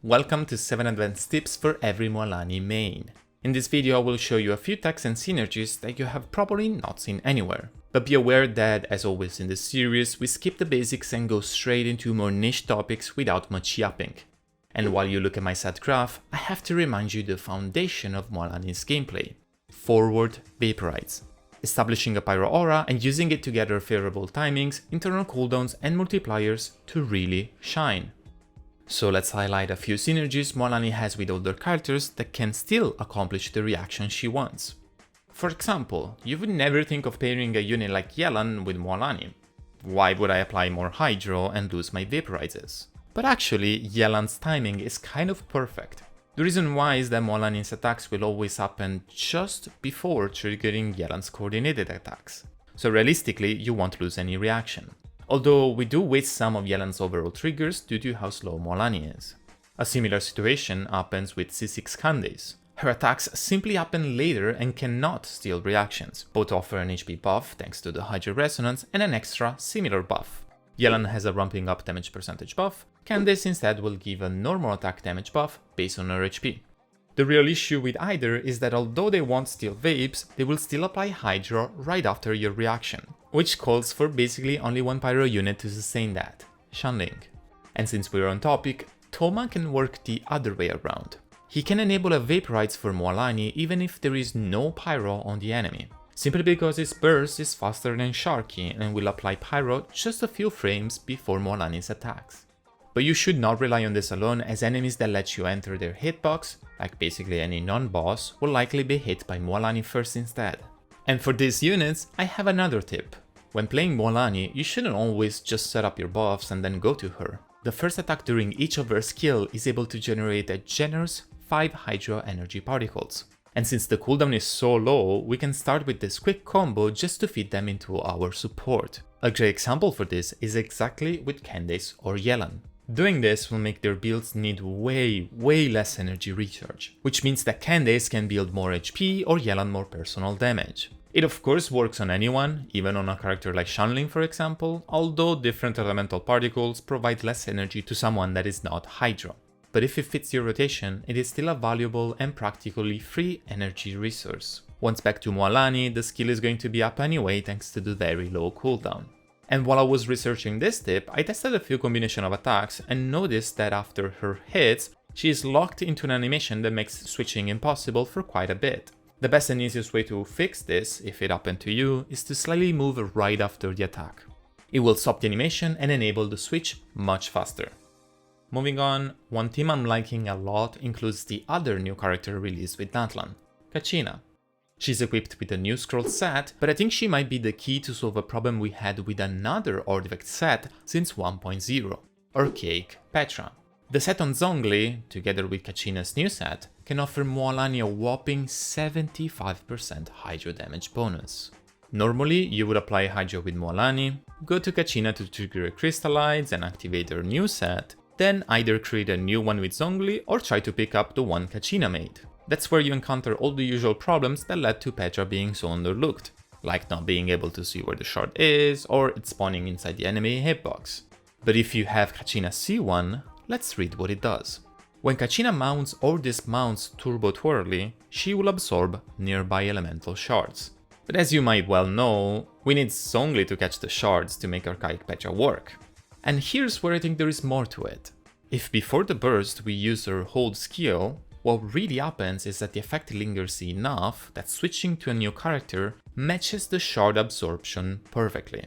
Welcome to 7 advanced tips for every Mualani main. In this video I will show you a few techs and synergies that you have probably not seen anywhere. But be aware that, as always in this series, we skip the basics and go straight into more niche topics without much yapping. And while you look at my set graph, I have to remind you the foundation of Mualani's gameplay. Forward Vaporites. Establishing a Pyro aura and using it to gather favorable timings, internal cooldowns and multipliers to really shine. So let's highlight a few synergies Mualani has with older characters that can still accomplish the reaction she wants. For example, you would never think of pairing a unit like Xiangling with Mualani. Why would I apply more Hydro and lose my Vaporizes? But actually, Xiangling's timing is kind of perfect. The reason why is that Mualani's attacks will always happen just before triggering Xiangling's coordinated attacks. So realistically, you won't lose any reaction. Although we do waste some of Xiangling's overall triggers due to how slow Mualani is. A similar situation happens with C6 Candace. Her attacks simply happen later and cannot steal reactions. Both offer an HP buff thanks to the Hydro Resonance and an extra similar buff. Xiangling has a ramping up damage percentage buff, Candace instead will give a normal attack damage buff based on her HP. The real issue with either is that although they won't steal vapes, they will still apply Hydro right after your reaction, which calls for basically only one Pyro unit to sustain that, Xiangling. And since we're on topic, Thoma can work the other way around. He can enable a Vaporites for Mualani even if there is no Pyro on the enemy, simply because his burst is faster than Sharky and will apply Pyro just a few frames before Mualani's attacks. But you should not rely on this alone, as enemies that let you enter their hitbox, like basically any non-boss, will likely be hit by Mualani first instead. And for these units, I have another tip. When playing Mualani, you shouldn't always just set up your buffs and then go to her. The first attack during each of her skill is able to generate a generous 5 Hydro energy particles. And since the cooldown is so low, we can start with this quick combo just to feed them into our support. A great example for this is exactly with Candace or Xiangling. Doing this will make their builds need way less energy recharge, which means that Candace can build more HP or Xiangling more personal damage. It of course works on anyone, even on a character like Xiangling for example, although different elemental particles provide less energy to someone that is not Hydro. But if it fits your rotation, it is still a valuable and practically free energy resource. Once back to Mualani, the skill is going to be up anyway thanks to the very low cooldown. And while I was researching this tip, I tested a few combination of attacks and noticed that after her hits, she is locked into an animation that makes switching impossible for quite a bit. The best and easiest way to fix this, if it happened to you, is to slightly move right after the attack. It will stop the animation and enable the switch much faster. Moving on, one team I'm liking a lot includes the other new character released with Natlan, Kachina. She's equipped with a new scroll set, but I think she might be the key to solve a problem we had with another artifact set since 1.0, Archaic Petra. The set on Xiangling, together with Kachina's new set, can offer Mualani a whopping 75% Hydro damage bonus. Normally, you would apply Hydro with Mualani, go to Kachina to trigger Crystallides and activate her new set, then either create a new one with Xiangling or try to pick up the one Kachina made. That's where you encounter all the usual problems that led to Petra being so underlooked, like not being able to see where the shard is or it spawning inside the enemy hitbox. But if you have Kachina C1, let's read what it does. When Kachina mounts or dismounts Turbo Twirly, she will absorb nearby elemental shards. But as you might well know, we need Xiangling to catch the shards to make Archaic Petra work. And here's where I think there is more to it. If before the burst we use her hold skill, what really happens is that the effect lingers enough that switching to a new character matches the shard absorption perfectly.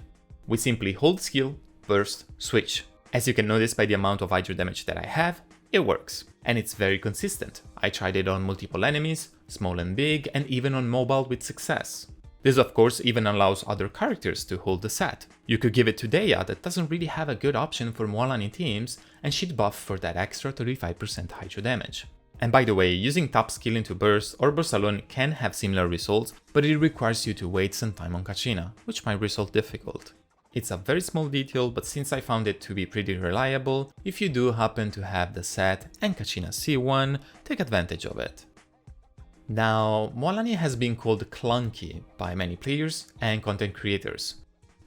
We simply hold skill, burst, switch. As you can notice by the amount of Hydro damage that I have, it works. And it's very consistent. I tried it on multiple enemies, small and big, and even on mobile with success. This of course even allows other characters to hold the set. You could give it to Deya that doesn't really have a good option for Mualani teams, and she'd buff for that extra 35% Hydro damage. And by the way, using top skill into burst or burst alone can have similar results, but it requires you to wait some time on Kachina, which might result difficult. It's a very small detail, but since I found it to be pretty reliable, if you do happen to have the set and Kachina C1, take advantage of it. Now, Mualani has been called Clunky by many players and content creators,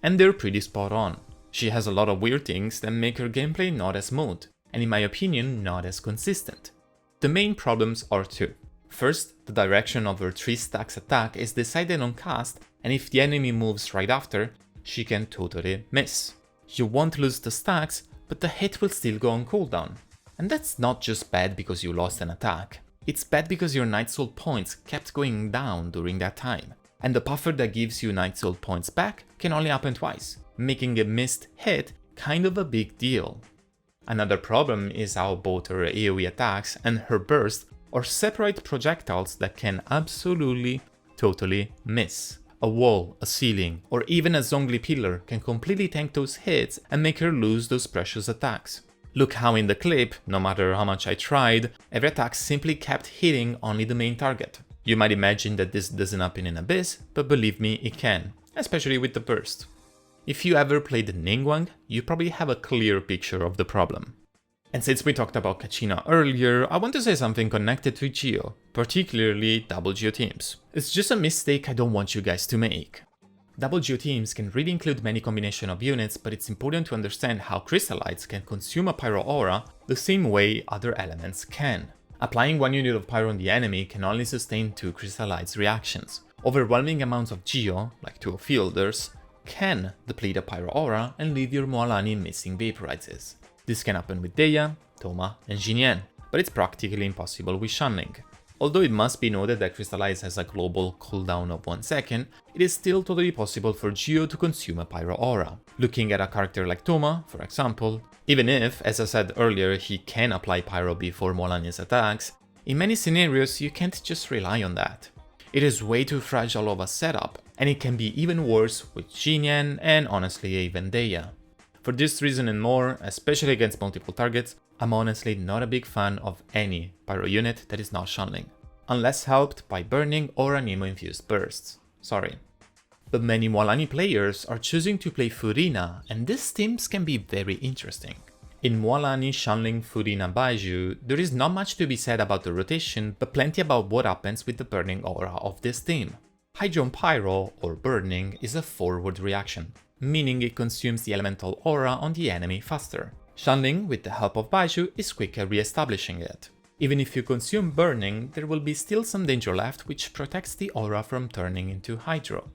and they're pretty spot on. She has a lot of weird things that make her gameplay not as smooth. and in my opinion not as consistent. The main problems are two. First, the direction of her 3 stacks attack is decided on cast, and if the enemy moves right after, she can totally miss. You won't lose the stacks, but the hit will still go on cooldown. And that's not just bad because you lost an attack, it's bad because your Night Soul points kept going down during that time. And the buffer that gives you Night Soul points back can only happen twice, making a missed hit kind of a big deal. Another problem is how both her AoE attacks and her burst are separate projectiles that can absolutely, totally miss. A wall, a ceiling, or even a Zhongli pillar can completely tank those hits and make her lose those precious attacks. Look how in the clip, no matter how much I tried, every attack simply kept hitting only the main target. You might imagine that this doesn't happen in Abyss, but believe me, it can, especially with the burst. If you ever played Ningguang, you probably have a clear picture of the problem. And since we talked about Kachina earlier, I want to say something connected to Geo, particularly double Geo teams. It's just a mistake I don't want you guys to make. Double Geo teams can really include many combination of units, but it's important to understand how crystallites can consume a Pyro aura the same way other elements can. Applying 1 unit of Pyro on the enemy can only sustain 2 crystallites reactions. Overwhelming amounts of Geo, like 2 fielders, can deplete a Pyro aura and leave your Mualani missing vaporizes. This can happen with Deya, Thoma and Jinyan, but it's practically impossible with Xiangling. Although it must be noted that Crystallize has a global cooldown of 1 second, it is still totally possible for Geo to consume a Pyro aura. Looking at a character like Thoma, for example, even if, as I said earlier, he can apply Pyro before Mualani's attacks, in many scenarios you can't just rely on that. It is way too fragile of a setup, and it can be even worse with Jinyan and honestly even Deya. For this reason and more, especially against multiple targets, I'm honestly not a big fan of any Pyro unit that is not Xiangling, unless helped by burning or Anemo infused bursts. Sorry. But many Mualani players are choosing to play Furina, and these teams can be very interesting. In Mualani, Xiangling, Furina, Baiju, there is not much to be said about the rotation, but plenty about what happens with the burning aura of this team. Hydro on Pyro, or burning, is a forward reaction, meaning it consumes the elemental aura on the enemy faster. Xiangling, with the help of Baiju, is quick at re-establishing it. Even if you consume burning, there will be still some danger left which protects the aura from turning into Hydro.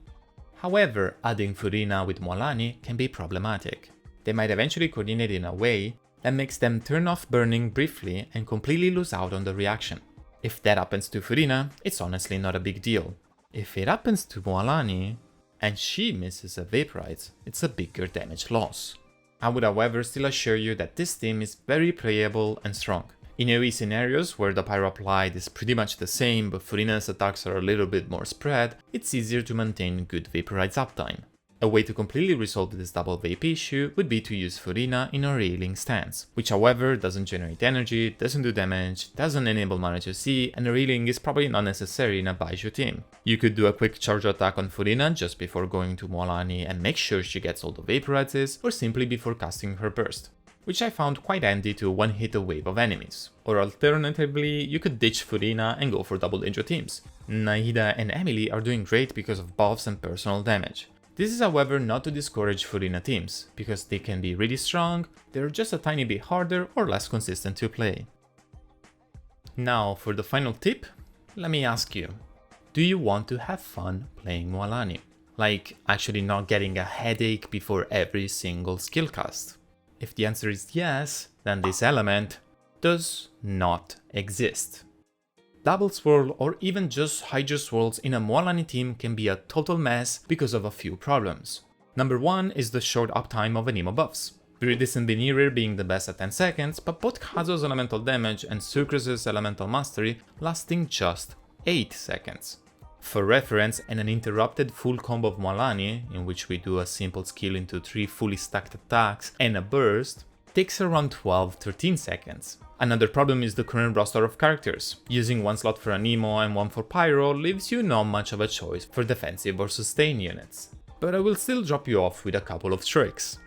However, adding Furina with Mualani can be problematic. They might eventually coordinate in a way that makes them turn off burning briefly and completely lose out on the reaction. If that happens to Furina, it's honestly not a big deal. If it happens to Mualani, and she misses a Vaporize, it's a bigger damage loss. I would however still assure you that this team is very playable and strong. In AoE scenarios where the Pyro applied is pretty much the same but Furina's attacks are a little bit more spread, it's easier to maintain good Vaporize uptime. A way to completely resolve this double vape issue would be to use Furina in a railing stance, which however doesn't generate energy, doesn't do damage, doesn't enable mana to see, and a railing is probably not necessary in a Baiju team. You could do a quick charge attack on Furina just before going to Mualani and make sure she gets all the Vaporizes, or simply before casting her burst, which I found quite handy to one-hit a wave of enemies. Or alternatively, you could ditch Furina and go for double danger teams. Nahida and Emily are doing great because of buffs and personal damage. This is however not to discourage Furina teams, because they can be really strong, they're just a tiny bit harder or less consistent to play. Now for the final tip, let me ask you, do you want to have fun playing Mualani? Like actually not getting a headache before every single skill cast? If the answer is yes, then this element does not exist. Double swirl or even just Hydro swirls in a Mualani team can be a total mess because of a few problems. Number 1 is the short uptime of Anemo buffs. Viridescent Veneer being the best at 10 seconds, but both Kazuha's elemental damage and Sucrus's elemental mastery lasting just 8 seconds. For reference, an uninterrupted full combo of Mualani, in which we do a simple skill into 3 fully stacked attacks and a burst, takes around 12-13 seconds. Another problem is the current roster of characters. Using 1 slot for Anemo and 1 for Pyro leaves you not much of a choice for defensive or sustain units. But I will still drop you off with a couple of tricks.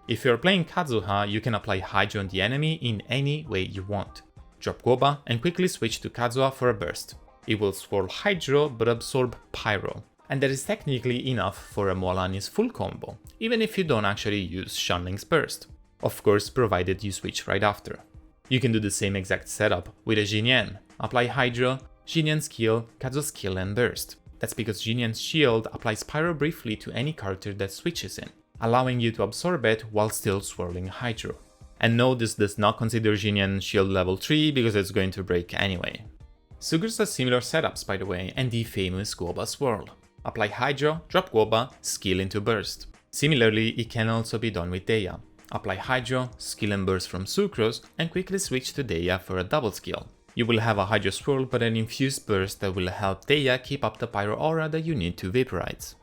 If you are playing Kazuha, you can apply Hydro on the enemy in any way you want. Drop Guoba and quickly switch to Kazuha for a burst. It will Swirl Hydro but absorb Pyro, and that is technically enough for a Mualani's full combo, even if you don't actually use Xiangling's burst. Of course, provided you switch right after. You can do the same exact setup with a Jinyan. Apply Hydro, Jinyan skill, Kazuha skill and Burst. That's because Jinyan's shield applies Pyro briefly to any character that switches in, allowing you to absorb it while still swirling Hydro. And no, this does not consider Jinyan shield level 3 because it's going to break anyway. Sugars has similar setups by the way, and the famous Guoba swirl. Apply Hydro, drop Guoba, skill into Burst. Similarly, it can also be done with Deya. Apply Hydro, skill and Burst from Sucrose, and quickly switch to Deya for a double skill. You will have a Hydro swirl but an infused burst that will help Deya keep up the Pyro aura that you need to vaporize.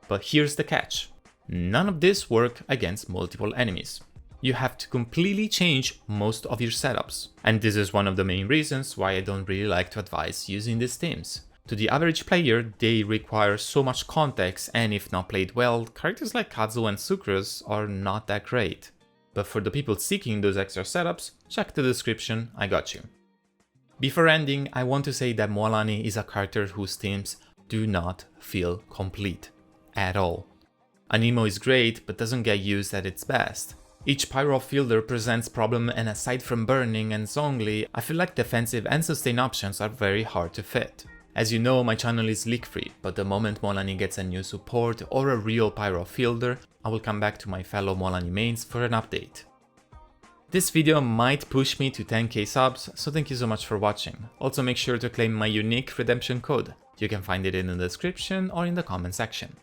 But here's the catch. None of this work against multiple enemies. You have to completely change most of your setups. And this is one of the main reasons why I don't really like to advise using these themes. To the average player, they require so much context, and if not played well, characters like Kazuha and Sucrose are not that great. But for the people seeking those extra setups, check the description, I got you. Before ending, I want to say that Mualani is a character whose themes do not feel complete. At all. Anemo is great, but doesn't get used at its best. Each Pyro fielder presents problem, and aside from burning and Xiangling, I feel like defensive and sustain options are very hard to fit. As you know, my channel is leak free, but the moment Mualani gets a new support or a real Pyro fielder, I will come back to my fellow Mualani mains for an update. This video might push me to 10k subs, so thank you so much for watching. Also make sure to claim my unique redemption code. You can find it in the description or in the comment section.